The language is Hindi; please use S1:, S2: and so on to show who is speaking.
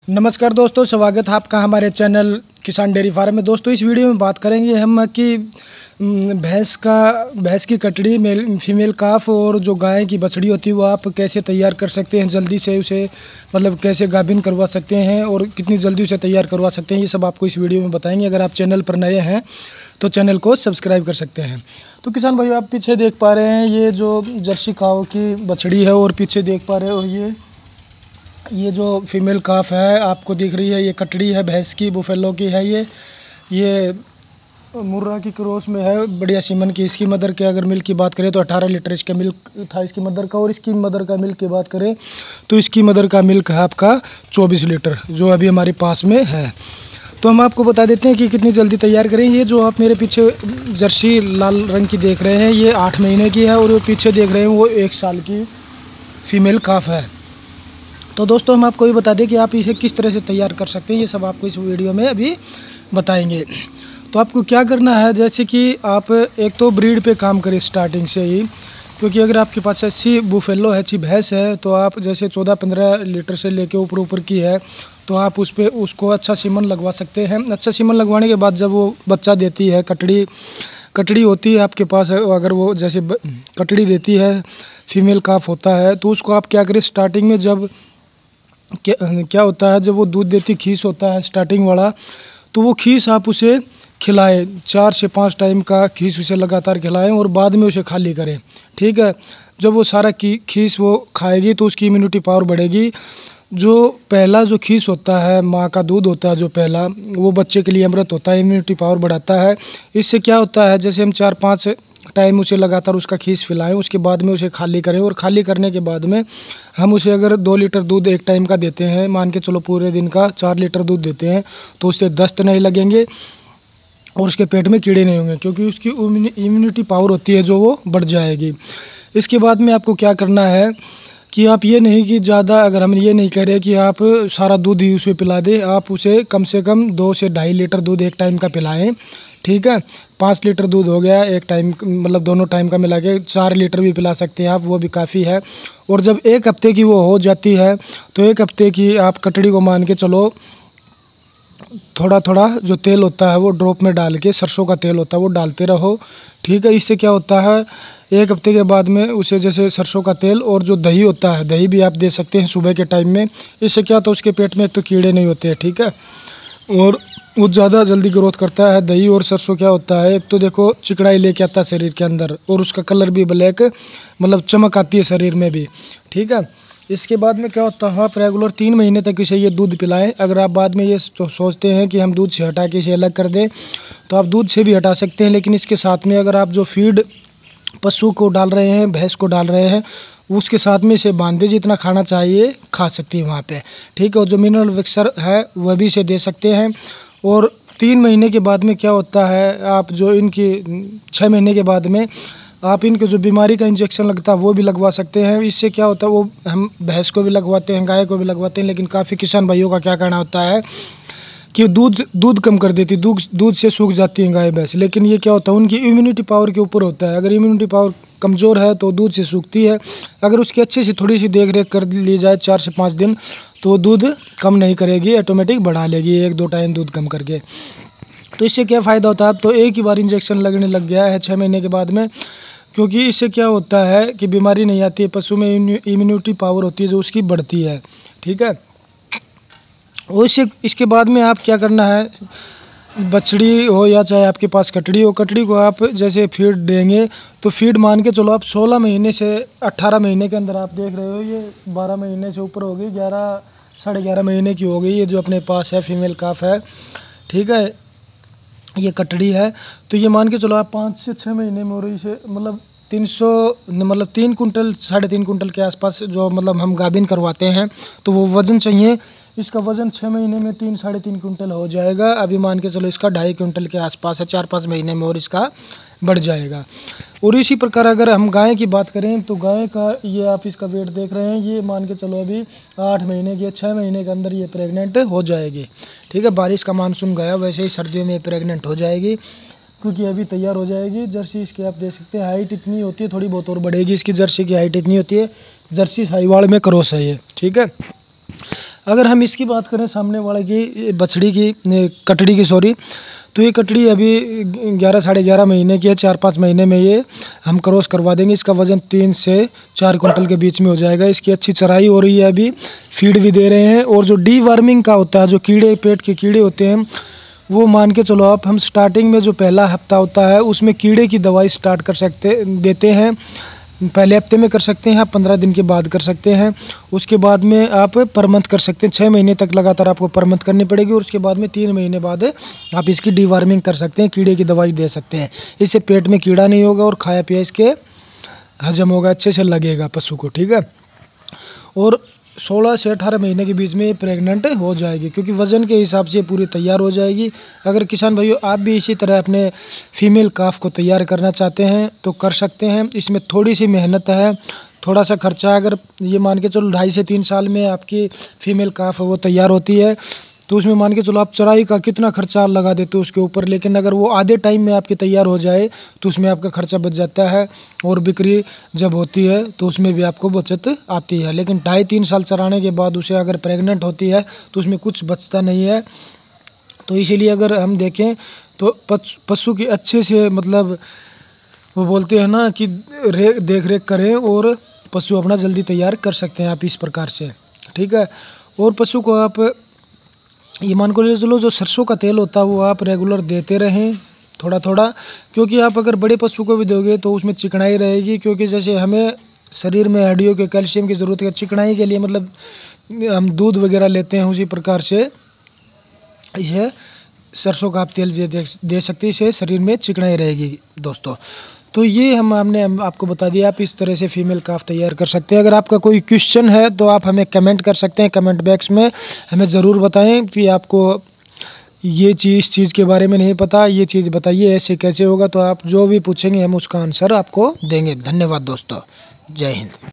S1: नमस्कार दोस्तों, स्वागत है आपका हमारे चैनल किसान डेयरी फार्म में। दोस्तों, इस वीडियो में बात करेंगे हम कि भैंस की कटड़ी मेल फीमेल काफ और जो गाय की बछड़ी होती है वो आप कैसे तैयार कर सकते हैं, जल्दी से उसे कैसे गाभिन करवा सकते हैं और कितनी जल्दी उसे तैयार करवा सकते हैं, ये सब आपको इस वीडियो में बताएंगे। अगर आप चैनल पर नए हैं तो चैनल को सब्सक्राइब कर सकते हैं। तो किसान भाई, आप पीछे देख पा रहे हैं ये जो जर्सी काव की बछड़ी है और पीछे देख पा रहे हो ये जो फीमेल काफ है आपको दिख रही है, ये कटड़ी है भैंस की, बुफेलो की है। ये मुर्रा की क्रॉस में है, बढ़िया सीमन की। इसकी मदर के अगर मिल्क की बात करें तो 18 लीटर इसका मिल्क था इसकी मदर का, और इसकी मदर का मिल्क की बात करें तो इसकी मदर का मिल्क है आपका 24 लीटर जो अभी हमारे पास में है। तो हम आपको बता देते हैं कि कितनी जल्दी तैयार करें। ये जो आप मेरे पीछे जर्सी लाल रंग की देख रहे हैं ये 8 महीने की है, और वो पीछे देख रहे हैं वो 1 साल की फीमेल काफ है। तो दोस्तों, हम आपको ये बता दें कि आप इसे किस तरह से तैयार कर सकते हैं, ये सब आपको इस वीडियो में अभी बताएंगे। तो आपको क्या करना है, जैसे कि आप एक तो ब्रीड पे काम करें स्टार्टिंग से ही, क्योंकि अगर आपके पास अच्छी बुफेलो है, अच्छी भैंस है, तो आप जैसे 14-15 लीटर से लेके ऊपर की है तो आप उसको अच्छा सीमन लगवा सकते हैं। अच्छा सीमन लगवाने के बाद जब वो बच्चा देती है, कटड़ी होती है आपके पास है, अगर वो जैसे कटड़ी देती है, फीमेल काफ होता है, तो उसको आप क्या करें, स्टार्टिंग में जब क्या होता है, जब वो दूध देती खीस होता है स्टार्टिंग वाला, तो वो खीस आप उसे खिलाएं, 4 से 5 टाइम का खीस उसे लगातार खिलाएं और बाद में उसे खाली करें। ठीक है, जब वो सारा खीस वो खाएगी तो उसकी इम्यूनिटी पावर बढ़ेगी। जो पहला जो खीस होता है, माँ का दूध होता है जो पहला, वो बच्चे के लिए अमृत होता है, इम्यूनिटी पावर बढ़ाता है। इससे क्या होता है, जैसे हम 4-5 टाइम उसे लगातार उसका खीस पिलाएं, उसके बाद में उसे खाली करें, और खाली करने के बाद में हम उसे अगर 2 लीटर दूध एक टाइम का देते हैं, मान के चलो पूरे दिन का 4 लीटर दूध देते हैं, तो उससे दस्त नहीं लगेंगे और उसके पेट में कीड़े नहीं होंगे, क्योंकि उसकी इम्यूनिटी पावर होती है जो वो बढ़ जाएगी। इसके बाद में आपको क्या करना है कि आप ये नहीं कि ज़्यादा, अगर हम ये नहीं कह रहे कि आप सारा दूध ही उसे पिला दें, आप उसे कम से कम 2 से 2.5 लीटर दूध एक टाइम का पिलाएं। ठीक है, 5 लीटर दूध हो गया एक टाइम, दोनों टाइम का मिला के 4 लीटर भी पिला सकते हैं आप, वो भी काफ़ी है। और जब 1 हफ्ते की वो हो जाती है तो 1 हफ्ते की आप कटड़ी को मान के चलो, थोड़ा थोड़ा जो तेल होता है वो ड्रॉप में डाल के, सरसों का तेल होता है वो डालते रहो। ठीक है, इससे क्या होता है, 1 हफ्ते के बाद में उसे जैसे सरसों का तेल और जो दही होता है, दही भी आप दे सकते हैं सुबह के टाइम में। इससे क्या होता है, उसके पेट में एक तो कीड़े नहीं होते हैं। ठीक है, और वो ज़्यादा जल्दी ग्रोथ करता है। दही और सरसों क्या होता है, एक तो देखो चिकड़ाई लेके आता है शरीर के अंदर, और उसका कलर भी ब्लैक, चमक आती है शरीर में भी। ठीक है, इसके बाद में क्या होता है, आप रेगुलर 3 महीने तक इसे ये दूध पिलाएं। अगर आप बाद में ये सोचते हैं कि हम दूध से हटा के इसे अलग कर दें, तो आप दूध से भी हटा सकते हैं, लेकिन इसके साथ में अगर आप जो फीड पशु को डाल रहे हैं, भैंस को डाल रहे हैं, उसके साथ में इसे बांध दे, जितना खाना चाहिए खा सकती है वहाँ पे। ठीक है, और जो मिनरल मिक्सर है वह भी इसे दे सकते हैं। और 3 महीने के बाद में क्या होता है, आप जो इनकी 6 महीने के बाद में आप इनके जो बीमारी का इंजेक्शन लगता है वो भी लगवा सकते हैं। इससे क्या होता है, वो हम भैंस को भी लगवाते हैं, गाय को भी लगवाते हैं, लेकिन काफ़ी किसान भाइयों का क्या कहना होता है कि दूध कम कर देती, दूध से सूख जाती है गाय भैंस। लेकिन ये क्या होता है, उनकी इम्यूनिटी पावर के ऊपर होता है। अगर इम्यूनिटी पावर कमज़ोर है तो दूध से सूखती है। अगर उसकी अच्छी सी थोड़ी सी देख रेख कर ली जाए 4 से 5 दिन, तो दूध कम नहीं करेगी, ऑटोमेटिक बढ़ा लेगी 1-2 टाइम दूध कम करके। तो इससे क्या फ़ायदा होता है, अब तो एक ही बार इंजेक्शन लगने लग गया है 6 महीने के बाद में, क्योंकि इससे क्या होता है कि बीमारी नहीं आती है, पशु में इम्यूनिटी पावर होती है जो उसकी बढ़ती है। ठीक है, और इसके बाद में आप क्या करना है, बछड़ी हो या चाहे आपके पास कटड़ी हो, कटड़ी को आप जैसे फीड देंगे तो फीड मान के चलो आप 16 महीने से 18 महीने के अंदर, आप देख रहे हो ये 12 महीने से ऊपर हो गई, 11 साढ़े 11 महीने की हो गई ये जो अपने पास है फीमेल काफ है। ठीक है, ये कटड़ी है, तो ये मान के चलो आप 5 से 6 महीने में, और इसे 3 कुंटल 3.5 कुंटल के आसपास जो हम गाभिन करवाते हैं, तो वो वज़न चाहिए। इसका वज़न 6 महीने में 3-3.5 कुंटल हो जाएगा। अभी मान के चलो इसका 2.5 कुंटल के आसपास है, 4-5 महीने में और इसका बढ़ जाएगा। और इसी प्रकार अगर हम गाय की बात करें तो गाय का ये आप इसका वेट देख रहे हैं, ये मान के चलो अभी 8 महीने की, 6 महीने के अंदर ये प्रेग्नेंट हो जाएगी। ठीक है, बारिश का मानसून गया, वैसे ही सर्दियों में प्रेग्नेंट हो जाएगी, क्योंकि अभी तैयार हो जाएगी। जर्सी इसकी आप देख सकते हैं, हाइट इतनी होती है, थोड़ी बहुत और बढ़ेगी इसकी, जर्सी की हाइट इतनी होती है। जर्सी साहिवाल में क्रॉस है ये। ठीक है, अगर हम इसकी बात करें सामने वाले की बछड़ी की कटड़ी की, सॉरी, तो ये कटड़ी अभी 11 साढ़े 11 महीने की है। 4-5 महीने में ये हम क्रॉस करवा देंगे। इसका वज़न 3 से 4 कुंटल के बीच में हो जाएगा। इसकी अच्छी चराई हो रही है, अभी फीड भी दे रहे हैं। और जो डीवर्मिंग का होता है, जो कीड़े, पेट के कीड़े होते हैं, वो मान के चलो आप, हम स्टार्टिंग में जो पहला हफ्ता होता है उसमें कीड़े की दवाई स्टार्ट देते हैं। पहले हफ्ते में कर सकते हैं आप, 15 दिन के बाद कर सकते हैं। उसके बाद में आप पर मंथ कर सकते हैं। 6 महीने तक लगातार आपको पर मंथ करनी पड़ेगी। और उसके बाद में 3 महीने बाद आप इसकी डीवर्मिंग कर सकते हैं, कीड़े की दवाई दे सकते हैं। इससे पेट में कीड़ा नहीं होगा और खाया पिया इसके हजम होगा, अच्छे से लगेगा पशु को, ठीक है। और 16 से 18 महीने के बीच में ये प्रेग्नेंट हो जाएगी, क्योंकि वज़न के हिसाब से पूरी तैयार हो जाएगी। अगर किसान भाइयों आप भी इसी तरह अपने फीमेल काफ को तैयार करना चाहते हैं तो कर सकते हैं। इसमें थोड़ी सी मेहनत है, थोड़ा सा खर्चा। अगर ये मान के चलो 2.5 से 3 साल में आपकी फीमेल काफ वो तैयार होती है, तो उसमें मान के चलो आप चराई का कितना खर्चा लगा देते हो उसके ऊपर। लेकिन अगर वो आधे टाइम में आपकी तैयार हो जाए तो उसमें आपका खर्चा बच जाता है। और बिक्री जब होती है तो उसमें भी आपको बचत आती है। लेकिन 2.5-3 साल चराने के बाद उसे अगर प्रेग्नेंट होती है तो उसमें कुछ बचता नहीं है। तो इसीलिए अगर हम देखें तो पशु की अच्छे से, मतलब वो बोलते हैं ना कि देख रेख करें और पशु अपना जल्दी तैयार कर सकते हैं आप इस प्रकार से, ठीक है। और पशु को आप ये मान को ले चलो, जो सरसों का तेल होता है वो आप रेगुलर देते रहें थोड़ा थोड़ा। क्योंकि आप अगर बड़े पशु को भी दोगे तो उसमें चिकनाई रहेगी। क्योंकि जैसे हमें शरीर में हड्डियों के कैल्शियम की ज़रूरत है, चिकनाई के लिए, मतलब हम दूध वगैरह लेते हैं, उसी प्रकार से यह सरसों का आप तेल दे सकते हैं। इससे शरीर में चिकनाई रहेगी दोस्तों। तो ये हमने आपको बता दिया, आप इस तरह से फीमेल काफ तैयार कर सकते हैं। अगर आपका कोई क्वेश्चन है तो आप हमें कमेंट कर सकते हैं, कमेंट बॉक्स में हमें ज़रूर बताएं कि आपको ये इस चीज़ के बारे में नहीं पता, ये चीज़ बताइए ऐसे कैसे होगा। तो आप जो भी पूछेंगे हम उसका आंसर आपको देंगे। धन्यवाद दोस्तों, जय हिंद।